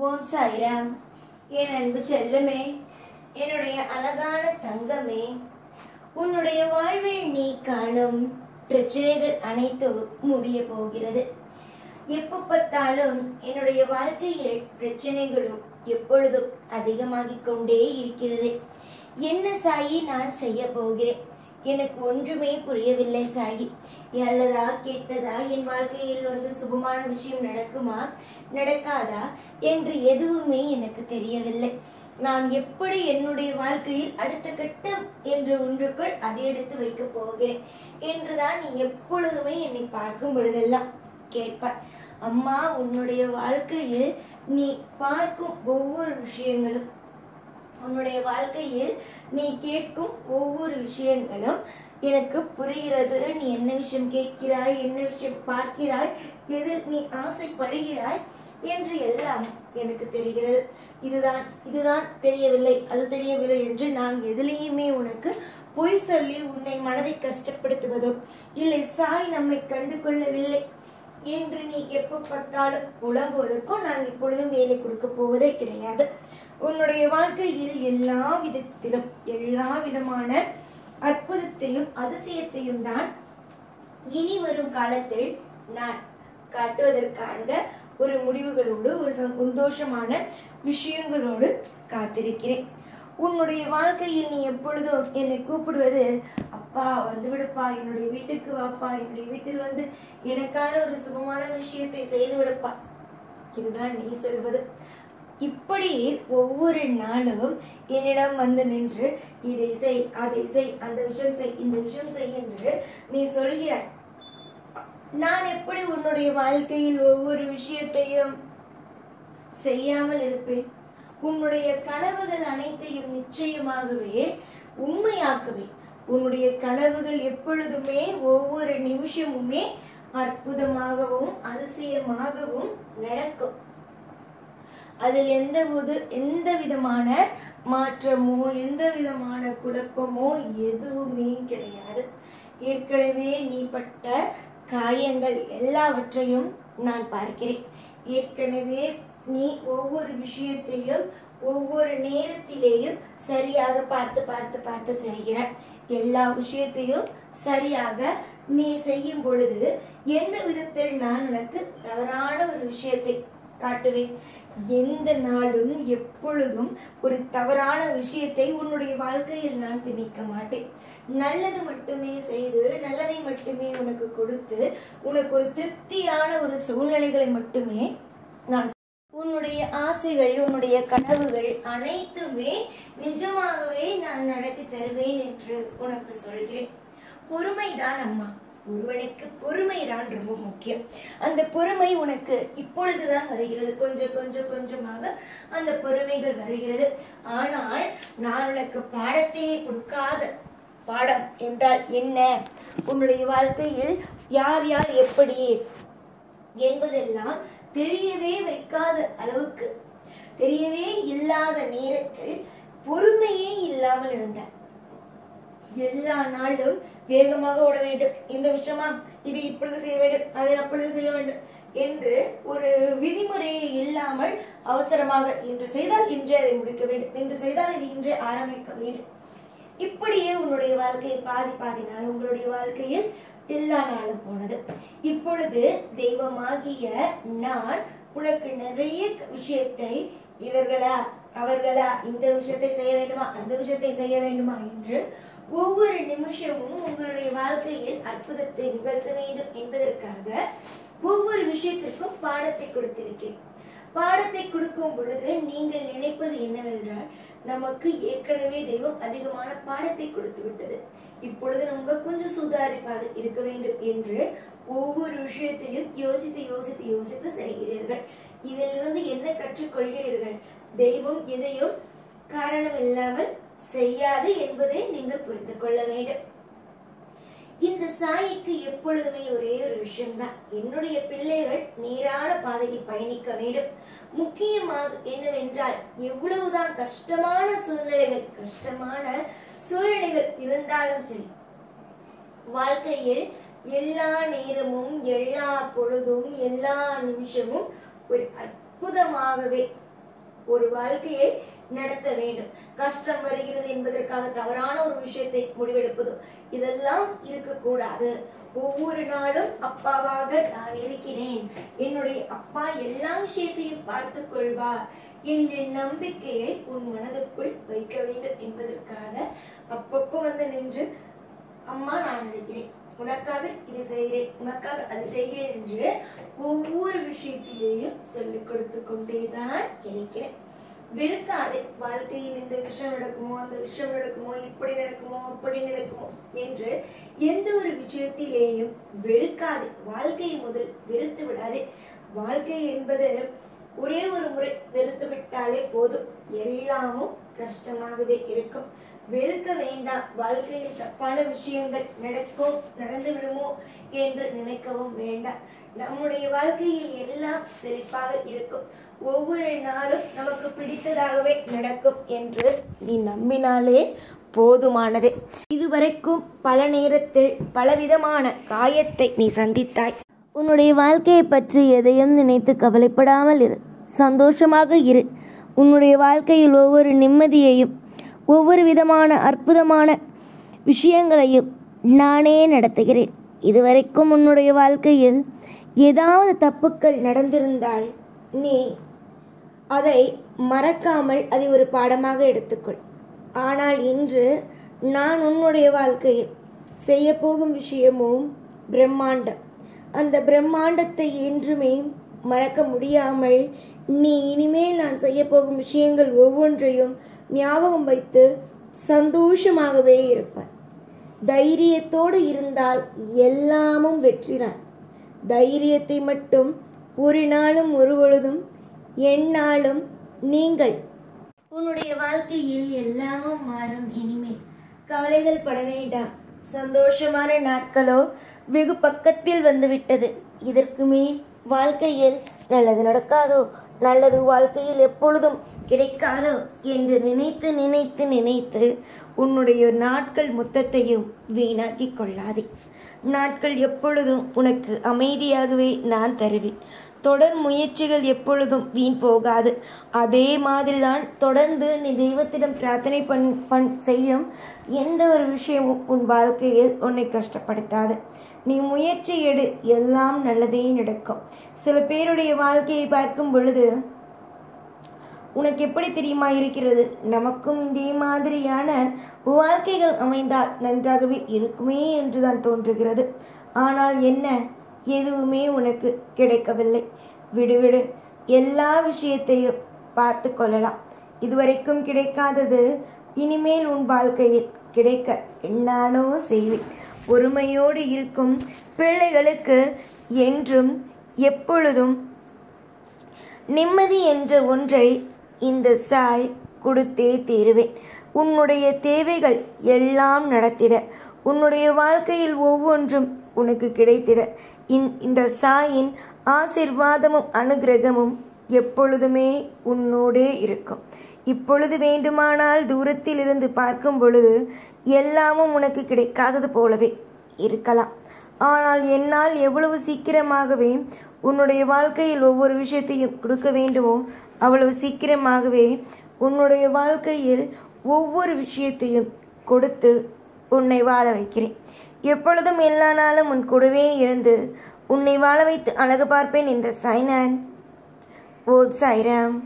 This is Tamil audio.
ஓம் சாய்ராம். என் அன்பு செல்லமே, என்னுடைய அழகான தங்கமே, உன்னுடைய வாழ்வில் நீ காணும் பிரச்சனைகள் அனைத்தும் முடிய போகிறது. எப்ப பார்த்தாலும் என்னுடைய வாழ்க்கையில் பிரச்சனைகளும் எப்பொழுதும் அதிகமாகிக் கொண்டே இருக்கிறது. என்ன சாயி நான் செய்ய போகிறேன்? எனக்கு ஒன்றுமே புரியவில்லை சாயி. நல்லதா கெட்டதா, என் வாழ்க்கையில் சுபமான விஷயம் நடக்குமா நடக்காதா என்று எதுவுமே எனக்கு தெரியவில்லை. நான் எப்படி என்னுடைய வாழ்க்கையில் அடுத்த கட்டம் என்று ஒன்றுக்குள் அடியெடுத்து வைக்க போகிறேன் என்றுதான் நீ எப்பொழுதுமே என்னை பார்க்கும் பொழுதெல்லாம் கேட்பாய். அம்மா, உன்னுடைய வாழ்க்கையில் நீ பார்க்கும் ஒவ்வொரு விஷயங்களும், உன்னுடைய வாழ்க்கையில் நீ கேட்கும் ஒவ்வொரு விஷயங்களும் எனக்கு புரிகிறது. நீ என்ன விஷயம் கேட்கிறாய், என்ன விஷயம் பார்க்கிறாய், எதில் நீ ஆசைப்படுகிறாய் என்று எல்லாம் எனக்கு தெரிகிறது. இதுதான் தெரியவில்லை, அது தெரியவில்லை என்று நான் எதிலேயுமே உனக்கு பொய் சொல்லி உன்னை மனதை கஷ்டப்படுத்துவதோ இல்லை சாய் நம்மை கண்டு கொள்ளவில்லை என்று நீ எப்ப பார்த்தாலும் புலம்புவதற்கும் நான் இப்பொழுதும் வேலை கொடுக்க போவதே கிடையாது. உன்னுடைய வாழ்க்கையில் எல்லா விதத்திலும் எல்லா விதமான அற்புதத்தையும் அதிசயத்தையும் தான் இனி வரும் காலத்தில் நான் காட்டுவதற்காக ஒரு முடிவுகளோடு, ஒரு சந்தோஷமான விஷயங்களோடு காத்திருக்கிறேன். உன்னுடைய வாழ்க்கையில் நீ எப்பொழுதும் என்னை கூப்பிடுவது, அப்பா வந்து விடுப்பா, என்னுடைய வீட்டுக்கு வாப்பா, என்னுடைய வீட்டில் எனக்கான ஒரு சுபமான விஷயத்தை செய்து விடுப்பா, இதுதான் நீ சொல்வது. இப்படி ஒவ்வொரு நாளும் என்னிடம் நின்று இதை செய், அதை செய், அந்த விஷயம் செய், இந்த விஷயம் செய் என்று நீ சொல்கிறாய். நான் எப்படி உன்னுடைய வாழ்க்கையில் ஒவ்வொரு விஷயத்தையும் செய்யாமல் இருப்பேன்? உன்னுடைய கனவுகள் அனைத்தையும் நிச்சயமாகவே உண்மையாக்குவேன். உன்னுடைய கனவுகள் எப்பொழுதுமே ஒவ்வொரு நிமிஷமுமே அற்புதமாகவும் அதிசயமாகவும் நடக்கும். அதில் எந்த விதமான மாற்றமோ எந்த விதமான குழப்பமோ எதுவுமே கிடையாது. ஏற்கனவே நீ பட்ட காயங்கள் எல்லாவற்றையும் நான் பார்க்கிறேன். ஏற்கனவே நீ ஒவ்வொரு விஷயத்தையும் ஒவ்வொரு நேரத்திலேயும் சரியாக பார்த்து செய்கிறாய். எல்லா விஷயத்தையும் சரியாக நீ செய்யும் பொழுது எந்த விதத்தில் நான் உனக்கு தவறான ஒரு விஷயத்தை காட்டுவேன்? எந்த நாளும் எப்பொழுதும் ஒரு தவறான விஷயத்தை உன்னுடைய வாழ்க்கையில் நான் திணிக்க மாட்டேன். நல்லது மட்டுமே செய்து, நல்லதை மட்டுமே உனக்கு கொடுத்து, உனக்கு ஒரு திருப்தியான ஒரு சூழ்நிலைகளை மட்டுமே நான், உன்னுடைய ஆசைகள், உன்னுடைய கனவுகள் அனைத்துமே நிஜமாகவே நான் நடத்தி தருவேன் என்று உனக்கு சொல்கிறேன். பொறுமைதான் அம்மா, ஒருவனுக்கு பொறுமைதான் ரொம்ப முக்கியம். அந்த பொறுமை உனக்கு இப்பொழுதுதான் வருகிறது. கொஞ்சமாக அந்த பொறுமைகள் வருகிறது. ஆனால் நான் உனக்கு பாடத்தையே கொடுக்காத, பாடம் என்றால் என்ன, உன்னுடைய வாழ்க்கையில் யார் யார் எப்படி என்பதெல்லாம் தெரியவே வைக்காத அளவுக்கு, தெரியவே இல்லாத நேரத்தில் பொறுமையே இல்லாமல் இருந்தார். எல்லா நாளும் வேகமாக ஓட வேண்டும், இந்த விஷயமா இது இப்பொழுது செய்ய வேண்டும், அதை அப்பொழுது செய்ய வேண்டும் என்று ஒரு விதிமுறையை இல்லாமல் அவசரமாக இன்று செய்தால் இன்றே அதை முடிக்க வேண்டும், இன்று செய்தால் இது இன்றே ஆரம்பிக்க வேண்டும். இப்படியே உன்னுடைய வாழ்க்கையை பாதி நாள் உங்களுடைய வாழ்க்கையில் எல்லா நாளும் போனது. இப்பொழுது தெய்வமாகிய நான் உனக்கு நிறைய விஷயத்தை, இவர்களா அவர்களா, இந்த விஷயத்தை செய்ய வேண்டுமா, அந்த விஷயத்தை செய்ய வேண்டுமா என்று ஒவ்வொரு நிமிஷமும் உங்களுடைய வாழ்க்கையில் அற்புதத்தை நிகழ்த்த வேண்டும் என்பதற்காக ஒவ்வொரு விஷயத்திற்கும் பாடத்தை கொடுத்திருக்கிறேன். பாடத்தை கொடுக்கும் பொழுது நீங்கள் நினைப்பது என்னவென்றால், நமக்கு ஏற்கனவே தெய்வம் அதிகமான பாடத்தை கொடுத்து விட்டது, இப்பொழுது நம்ம கொஞ்சம் சுதாரிப்பாக இருக்க வேண்டும் என்று ஒவ்வொரு விஷயத்தையும் யோசித்து செய்கிறீர்கள். இதிலிருந்து என்ன கற்றுக்கொள்கிறீர்கள்? தெய்வம் எதையும் காரணம் இல்லாமல் செய்யாது என்பதை நீங்கள் புரிந்து கொள்ள வேண்டும். இந்த சாய்க்கு எப்பொழுதுமே ஒரே ஒரு விஷயம்தான், என்னுடைய பிள்ளைகள் நேரான பாதையில் பயணிக்க வேண்டும். முக்கியமாக என்னவென்றால், எவ்வளவுதான் கஷ்டமான சூழ்நிலைகள் இருந்தாலும் சரி, வாழ்க்கையில் எல்லா நேரமும், எல்லா பொழுதும், எல்லா நிமிஷமும் ஒரு அற்புதமாகவே ஒரு வாழ்க்கையை நடத்த வேண்டும். கஷ்டம் வருகிறது என்பதற்காக தவறான ஒரு விஷயத்தை முடிவெடுப்பதோ இதெல்லாம் இருக்கக்கூடாது. ஒவ்வொரு நாளும் அப்பாவாக நான் இருக்கிறேன், என்னுடைய அப்பா எல்லா விஷயத்தையும் பார்த்து கொள்வார் என்ற நம்பிக்கையை உன் மனதுக்குள் வைக்க வேண்டும் என்பதற்காக அப்பப்போ வந்து நின்று அம்மா நான் இருக்கிறேன், உனக்காக இது செய்கிறேன், உனக்காக அது செய்கிறேன் என்று ஒவ்வொரு விஷயத்திலேயும் சொல்லிக் கொடுத்து கொண்டேதான் இருக்கிறேன். வெறுக்காதே. வாழ்க்கையில் இந்த விஷயம் நடக்குமோ, அந்த விஷயம் நடக்குமோ, இப்படி நடக்குமோ, அப்படி நடக்குமோ என்று எந்த ஒரு விஷயத்திலேயும் வெறுக்காதே. வாழ்க்கையை முதல் வெறுத்து விடாதே. வாழ்க்கை என்பது ஒரே ஒரு முறை வெறுத்து விட்டாலே போதும், எல்லாமும் கஷ்டமாகவே இருக்கும். வெறுக்க வேண்டாம். வாழ்க்கையில் தப்பான விஷயங்கள் நடந்து விடுமோ என்று நினைக்கவும் வேண்டாம். நம்முடைய வாழ்க்கையில் எல்லாம் செழிப்பாக இருக்கும். ஒவ்வொரு நாளும் நமக்கு பிடித்ததாகவே நடக்கும் என்று நீ நம்பினாலே போதுமானதே. இதுவரைக்கும் பல நேரத்தில் பலவிதமான காயத்தை நீ சந்தித்தாய். உன்னுடைய வாழ்க்கையை பற்றி எதையும் நினைத்து கவலைப்படாமல் இரு, சந்தோஷமாக இரு. உன்னுடைய வாழ்க்கையில் ஒவ்வொரு நிம்மதியையும் ஒவ்வொரு விதமான அற்புதமான விஷயங்களையும் நானே நடத்துகிறேன். இதுவரைக்கும் உன்னுடைய வாழ்க்கையில் ஏதாவது தப்புக்கள் நடந்திருந்தால் நீ அதை மறக்காமல் அதை ஒரு பாடமாக எடுத்துக்கொள். ஆனால் இன்று நான் உன்னுடைய வாழ்க்கையில் செய்ய போகும் விஷயமும் பிரம்மாண்டம். அந்த பிரம்மாண்டத்தை என்றுமே மறக்க முடியாமல் நீ இனிமேல் நான் செய்ய போகும் விஷயங்கள் ஒவ்வொன்றையும் ஞாபகம் வைத்து சந்தோஷமாகவே இருப்பாய். தைரியத்தோடு இருந்தால் எல்லாமும் வெற்றிதான். தைரியத்தை மட்டும் ஒரு நாளும் ஒரு பொழுதும் எந்நாளும் நீங்கள். உன்னுடைய வாழ்க்கையில் எல்லாமும் மாறும். இனிமேல் கவலைகள் பட வேண்டாம். சந்தோஷமான நாட்களோ வெகு பக்கத்தில் வந்துவிட்டது. இதற்கு மேல் வாழ்க்கையில் நல்லது நடக்காதோ, நல்லது வாழ்க்கையில் எப்பொழுதும் கிடைக்காதோ என்று நினைத்து நினைத்து நினைத்து உன்னுடைய நாட்கள் மொத்தத்தையும் வீணாக்கி கொள்ளாதே. நாட்கள் எப்பொழுதும் உனக்கு அமைதியாகவே நான் தருவேன். தொடர் முயற்சிகள் எப்பொழுதும் வீண் போகாது. அதே மாதிரிதான் தொடர்ந்து நீ தெய்வத்திடம் பிரார்த்தனை செய்யும் எந்த ஒரு விஷயமும் உன் வாழ்க்கையில் உன்னை கஷ்டப்படுத்தாது. நீ முயற்சி எடு, எல்லாம் நல்லதே நடக்கும். சில பேருடைய வாழ்க்கையை பார்க்கும் பொழுது உனக்கு எப்படி தெரியுமா இருக்கிறது, நமக்கும் இதே மாதிரியான வாழ்க்கைகள் அமைந்தால் நன்றாகவே இருக்குமே என்றுதான் தோன்றுகிறது. ஆனால் என்ன, எதுவுமே உனக்கு கிடைக்கவில்லை. விடுவிடு, எல்லா விஷயத்தையும் பார்த்து கொள்ளலாம். இதுவரைக்கும் கிடைக்காதது இனிமேல் உன் வாழ்க்கையில் கிடைக்க என்னானோ செய்வேன். பொறுமையோடு இருக்கும் பிள்ளைகளுக்கு என்றும் எப்பொழுதும் நிம்மதி என்ற ஒன்றை இந்த சாய் கொடுத்தே தீருவேன். உன்னுடைய தேவைகள் எல்லாம் நடத்திட, உன்னுடைய வாழ்க்கையில் ஒவ்வொன்றும் உனக்கு கிடைத்திட இந்த சாயின் ஆசீர்வாதமும் அனுகிரகமும் எப்பொழுதுமே உன்னோடே இருக்கும். இப்பொழுது வேண்டுமானால் தூரத்தில் இருந்து பார்க்கும் பொழுது எல்லாமும் உனக்கு கிடைக்காதது போலவே இருக்கலாம். ஆனால் என்னால் எவ்வளவு சீக்கிரமாகவே உன்னுடைய வாழ்க்கையில் ஒவ்வொரு விஷயத்தையும் கொடுக்க வேண்டுமோ அவ்வளவு சீக்கிரமாகவே உன்னுடைய வாழ்க்கையில் ஒவ்வொரு விஷயத்தையும் கொடுத்து உன்னை வாழ வைக்கிறேன். எப்பொழுதும் எல்லா நாளும் உன் கூடவே இருந்து உன்னை வாழ வைத்து அழகு பார்ப்பேன். இந்த சாய்நான். ஓம் சாய்ராம்.